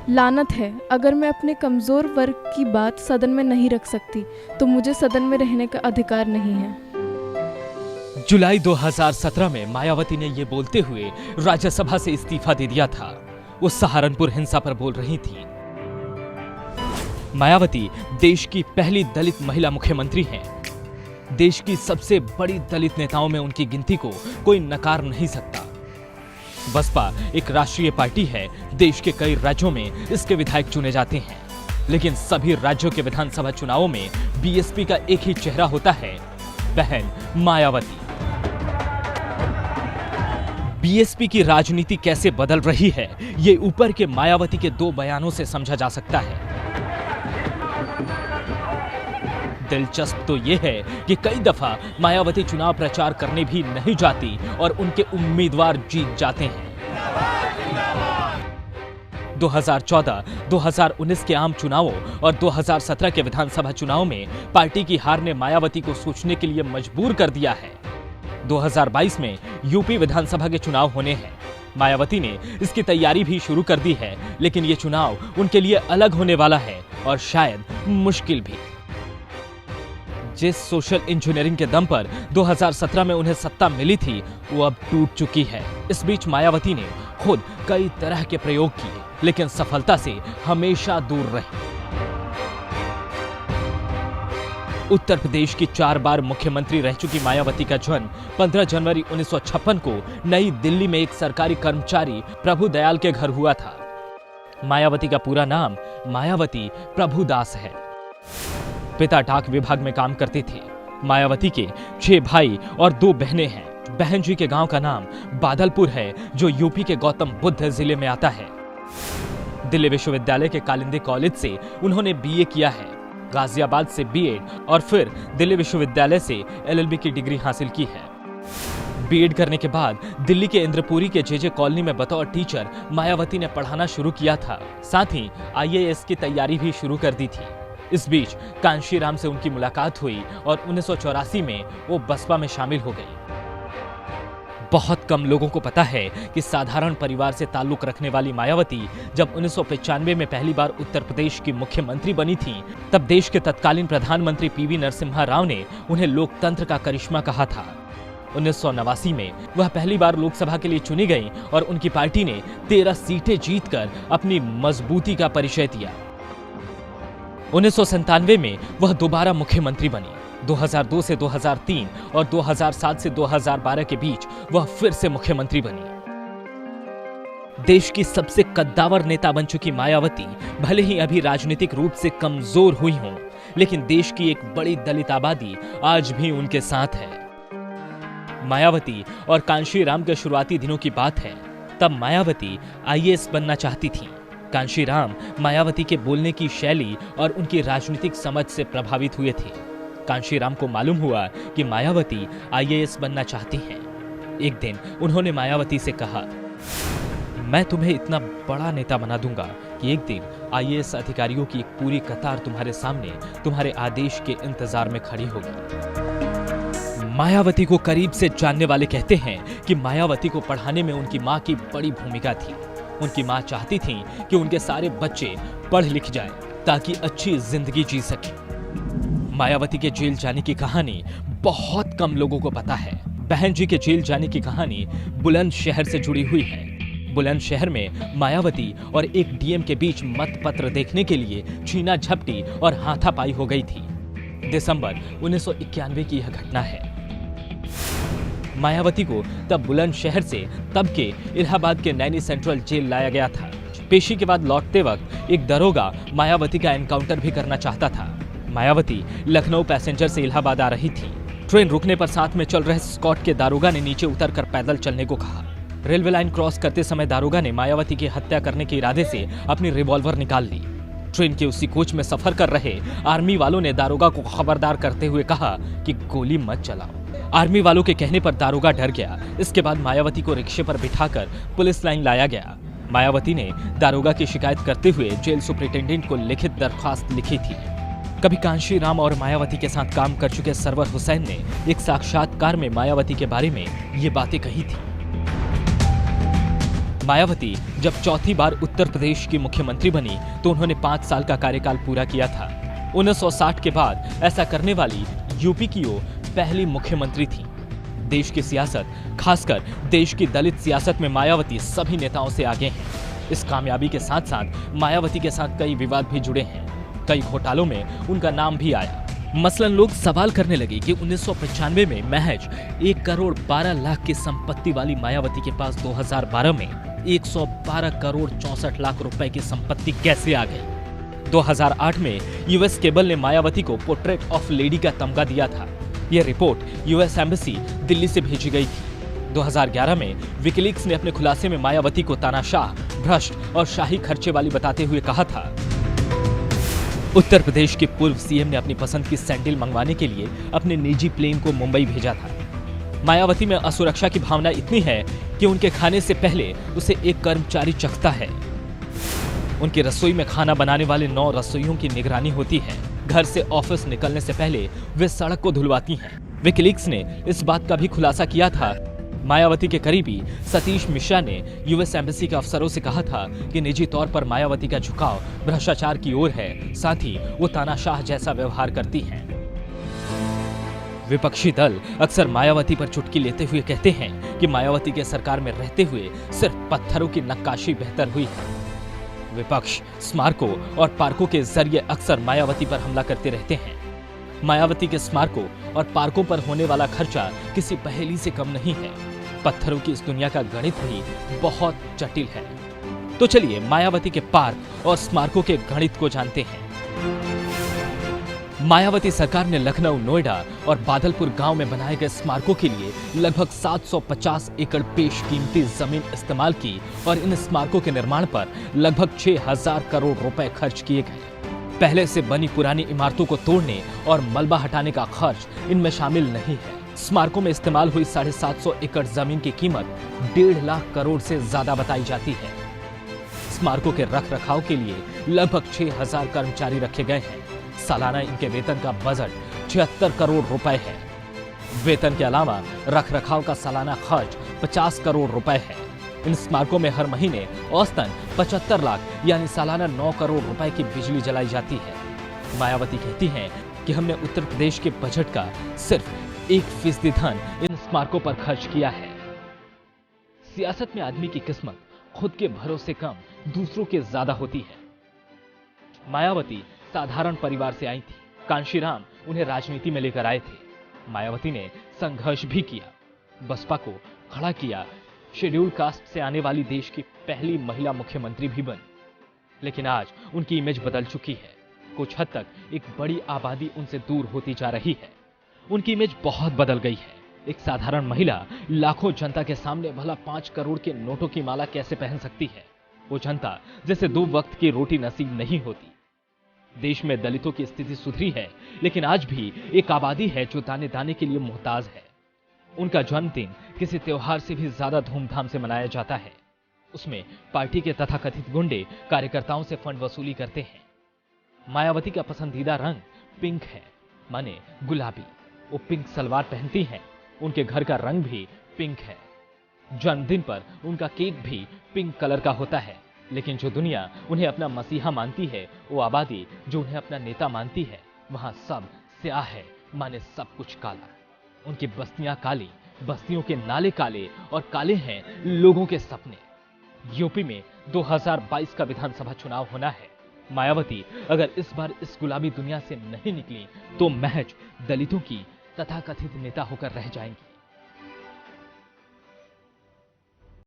लानत है, अगर मैं अपने कमज़ोर वर्ग की बात सदन में नहीं रख सकती तो मुझे सदन में रहने का अधिकार नहीं है। जुलाई 2017 में मायावती ने ये बोलते हुए राज्यसभा से इस्तीफा दे दिया था। वो सहारनपुर हिंसा पर बोल रही थी। मायावती देश की पहली दलित महिला मुख्यमंत्री हैं। देश की सबसे बड़ी दलित नेताओं में उनकी गिनती को कोई नकार नहीं सकता। बसपा एक राष्ट्रीय पार्टी है। देश के कई राज्यों में इसके विधायक चुने जाते हैं, लेकिन सभी राज्यों के विधानसभा चुनावों में बीएसपी का एक ही चेहरा होता है, बहन मायावती। बीएसपी की राजनीति कैसे बदल रही है, ये ऊपर के मायावती के 2 बयानों से समझा जा सकता है। दिलचस्प तो यह है कि कई दफा मायावती चुनाव प्रचार करने भी नहीं जाती और उनके उम्मीदवार जीत जाते हैं। 2014, 2019 के आम चुनावों और 2017 के विधानसभा चुनाव में पार्टी की हार ने मायावती को सोचने के लिए मजबूर कर दिया है। 2022 में यूपी विधानसभा के चुनाव होने हैं। मायावती ने इसकी तैयारी भी शुरू कर दी है, लेकिन ये चुनाव उनके लिए अलग होने वाला है और शायद मुश्किल भी। जिस सोशल इंजीनियरिंग के दम पर 2017 में उन्हें सत्ता मिली थी, वो अब टूट चुकी है। इस बीच मायावती ने खुद कई तरह के प्रयोग किए, लेकिन सफलता से हमेशा दूर रही। उत्तर प्रदेश की 4 बार मुख्यमंत्री रह चुकी मायावती का जन्म 15 जनवरी 1956 को नई दिल्ली में एक सरकारी कर्मचारी प्रभु दयाल के घर हुआ था। मायावती का पूरा नाम मायावती प्रभुदास है। पिता डाक विभाग में काम करते थे। मायावती के 6 भाई और 2 बहनें हैं। बहन जी के गांव का नाम बादलपुर है, जो यूपी के गौतम बुद्ध जिले में आता है। दिल्ली विश्वविद्यालय के कालिंदी कॉलेज से उन्होंने बीए किया है। गाजियाबाद से बीएड और फिर दिल्ली विश्वविद्यालय से एलएलबी की डिग्री हासिल की है। बीएड करने के बाद दिल्ली के इंद्रपुरी के जेजे कॉलोनी में बतौर टीचर मायावती ने पढ़ाना शुरू किया था। साथ ही आईएएस की तैयारी भी शुरू कर दी थी। इस बीच कांशीराम से उनकी मुलाकात हुई और 1984 में वो बसपा में शामिल हो गई। बहुत कम लोगों को पता है कि साधारण परिवार से ताल्लुक रखने वाली मायावती जब 1995 में पहली बार उत्तर प्रदेश की मुख्यमंत्री बनी थी, तब देश के तत्कालीन प्रधानमंत्री पीवी नरसिम्हा राव ने उन्हें लोकतंत्र का करिश्मा कहा था। 1989 में वह पहली बार लोकसभा के लिए चुनी गई और उनकी पार्टी ने 13 सीटें जीतकर अपनी मजबूती का परिचय दिया। 1997 में वह दोबारा मुख्यमंत्री बनी। 2002 से 2003 और 2007 से 2012 के बीच वह फिर से मुख्यमंत्री बनी। देश की सबसे कद्दावर नेता बन चुकी मायावती भले ही अभी राजनीतिक रूप से कमजोर हुई हों, लेकिन देश की एक बड़ी दलित आबादी आज भी उनके साथ है। मायावती और कांशीराम के शुरुआती दिनों की बात है। तब मायावती आईएएस बनना चाहती थीं। कांशीराम मायावती के बोलने की शैली और उनकी राजनीतिक समझ से प्रभावित हुए थे। कांशीराम को मालूम हुआ कि मायावती आईएएस बनना चाहती हैं। एक दिन उन्होंने मायावती से कहा, मैं तुम्हें इतना बड़ा नेता बना दूंगा कि एक दिन आईएएस अधिकारियों की एक पूरी कतार तुम्हारे सामने तुम्हारे आदेश के इंतजार में खड़ी होगी। मायावती को करीब से जानने वाले कहते हैं कि मायावती को पढ़ाने में उनकी मां की बड़ी भूमिका थी। उनकी मां चाहती थी कि उनके सारे बच्चे पढ़ लिख जाएं ताकि अच्छी जिंदगी जी सकें। मायावती के जेल जाने की कहानी बहुत कम लोगों को पता है। बहन जी के जेल जाने की कहानी बुलंदशहर से जुड़ी हुई है। बुलंदशहर में मायावती और एक डीएम के बीच मत पत्र देखने के लिए छीना झपटी और हाथापाई हो गई थी। दिसंबर 1991 की यह घटना है। मायावती को तब बुलंदशहर से तब के इलाहाबाद के नैनी सेंट्रल जेल लाया गया था। पेशी के बाद लौटते वक्त एक दरोगा मायावती का एनकाउंटर भी करना चाहता था। मायावती लखनऊ पैसेंजर से इलाहाबाद आ रही थी। ट्रेन रुकने पर साथ में चल रहे स्कॉट के दारोगा ने नीचे उतरकर पैदल चलने को कहा। रेलवे लाइन क्रॉस करते समय दारोगा ने मायावती की हत्या करने के इरादे से अपनी रिवॉल्वर निकाल ली। ट्रेन के उसी कोच में सफर कर रहे आर्मी वालों ने दारोगा को खबरदार करते हुए कहा कि गोली मत चलाओ। आर्मी वालों के कहने पर दारोगा डर गया। इसके बाद मायावती को रिक्शे पर बिठाकर पुलिस लाइन लाया गया। मायावती ने दारोगा की शिकायत करते हुए जेल सुपरिटेंडेंट को लिखित दरखास्त लिखी थी। कभी कांशीराम और मायावती के साथ काम कर चुके सरवर हुसैन ने एक साक्षात्कार में मायावती के बारे में ये बातें कही थी। मायावती जब चौथी बार उत्तर प्रदेश की मुख्यमंत्री बनी तो उन्होंने 5 साल का कार्यकाल पूरा किया था। 1960 के बाद ऐसा करने वाली यूपी की वो पहली मुख्यमंत्री थी। देश की सियासत, खासकर देश की दलित सियासत में मायावती सभी नेताओं से आगे हैं। इस कामयाबी के साथ साथ मायावती के साथ कई विवाद भी जुड़े हैं। कई घोटालों में उनका नाम भी आया। मसलन लोग सवाल करने लगे कि 1995 में महज 1 करोड़ 12 लाख की संपत्ति वाली मायावती के पास 2012 में 112 करोड़ 64 लाख रुपए की संपत्ति कैसे आ गई। 2008 में यूएस केबल ने मायावती को पोर्ट्रेट ऑफ लेडी का तमगा दिया था। यह रिपोर्ट यूएस एम्बेसी दिल्ली से भेजी गई थी। 2011 में विकिलीक्स ने अपने खुलासे में मायावती को तानाशाह, भ्रष्ट और शाही खर्चे वाली बताते हुए कहा था। उत्तर प्रदेश के पूर्व सीएम ने अपनी पसंद की सैंडल मंगवाने के लिए अपने निजी प्लेन को मुंबई भेजा था। मायावती में असुरक्षा की भावना इतनी है कि उनके खाने से पहले उसे एक कर्मचारी चखता है। उनकी रसोई में खाना बनाने वाले 9 रसोइयों की निगरानी होती है। घर से ऑफिस निकलने से पहले वे सड़क को धुलवाती हैं। विकिलीक्स ने इस बात का भी खुलासा किया था। मायावती के करीबी सतीश मिश्रा ने यूएस एम्बेसी के अफसरों से कहा था कि निजी तौर पर मायावती का झुकाव भ्रष्टाचार की ओर है, साथ ही वो तानाशाह जैसा व्यवहार करती हैं। विपक्षी दल अक्सर मायावती पर चुटकी लेते हुए कहते हैं कि मायावती के सरकार में रहते हुए सिर्फ पत्थरों की नक्काशी बेहतर हुई है। विपक्ष स्मारकों और पार्कों के जरिए अक्सर मायावती पर हमला करते रहते हैं। मायावती के स्मारकों और पार्कों पर होने वाला खर्चा किसी पहेली से कम नहीं है। पत्थरों की इस दुनिया का गणित भी बहुत जटिल है। तो चलिए मायावती के पार्क और स्मारकों के गणित को जानते हैं। मायावती सरकार ने लखनऊ, नोएडा और बादलपुर गांव में बनाए गए स्मारकों के लिए लगभग 750 एकड़ बेशकीमती जमीन इस्तेमाल की और इन स्मारकों के निर्माण पर लगभग 6000 करोड़ रुपए खर्च किए गए। पहले से बनी पुरानी इमारतों को तोड़ने और मलबा हटाने का खर्च इनमें शामिल नहीं है। स्मारकों में इस्तेमाल हुई 750 एकड़ जमीन की कीमत 1.5 लाख करोड़ से ज्यादा बताई जाती है। स्मारकों के रख रखाव के लिए लगभग 6000 कर्मचारी रखे गए हैं। सालाना इनके वेतन का बजट 76 करोड़ रुपए है। वेतन के अलावा रख रखाव का सालाना खर्च 50 करोड़ रुपए है। इन स्मारकों में हर महीने औसतन 75 लाख यानी सालाना 9 करोड़ रुपए की बिजली जलाई जाती है। मायावती कहती हैं कि हमने उत्तर प्रदेश के बजट का सिर्फ 1% धन इन स्मारकों पर खर्च किया है। सियासत में आदमी की किस्मत खुद के भरोसे कम दूसरों के ज्यादा होती है। मायावती साधारण परिवार से आई थी। कांशीराम उन्हें राजनीति में लेकर आए थे। मायावती ने संघर्ष भी किया, बसपा को खड़ा किया, शेड्यूल कास्ट से आने वाली देश की पहली महिला मुख्यमंत्री भी बनी। लेकिन आज उनकी इमेज बदल चुकी है। कुछ हद तक एक बड़ी आबादी उनसे दूर होती जा रही है। उनकी इमेज बहुत बदल गई है। एक साधारण महिला लाखों जनता के सामने भला 5 करोड़ के नोटों की माला कैसे पहन सकती है? वो जनता जिसे 2 वक्त की रोटी नसीब नहीं होती। देश में दलितों की स्थिति सुधरी है, लेकिन आज भी एक आबादी है जो दाने दाने के लिए मोहताज है। उनका जन्मदिन किसी त्योहार से भी ज्यादा धूमधाम से मनाया जाता है। उसमें पार्टी के तथाकथित गुंडे कार्यकर्ताओं से फंड वसूली करते हैं। मायावती का पसंदीदा रंग पिंक है, माने गुलाबी। वो पिंक सलवार पहनती हैं। उनके घर का रंग भी पिंक है। जन्मदिन पर उनका केक भी पिंक कलर का होता है। लेकिन जो दुनिया उन्हें अपना मसीहा मानती है, वो आबादी जो उन्हें अपना नेता मानती है, वहां सब स्याह है, माने सब कुछ काला। उनकी बस्तियां काली, बस्तियों के नाले काले और काले हैं लोगों के सपने। यूपी में 2022 का विधानसभा चुनाव होना है। मायावती अगर इस बार इस गुलाबी दुनिया से नहीं निकली तो महज दलितों की तथाकथित नेता होकर रह जाएंगी।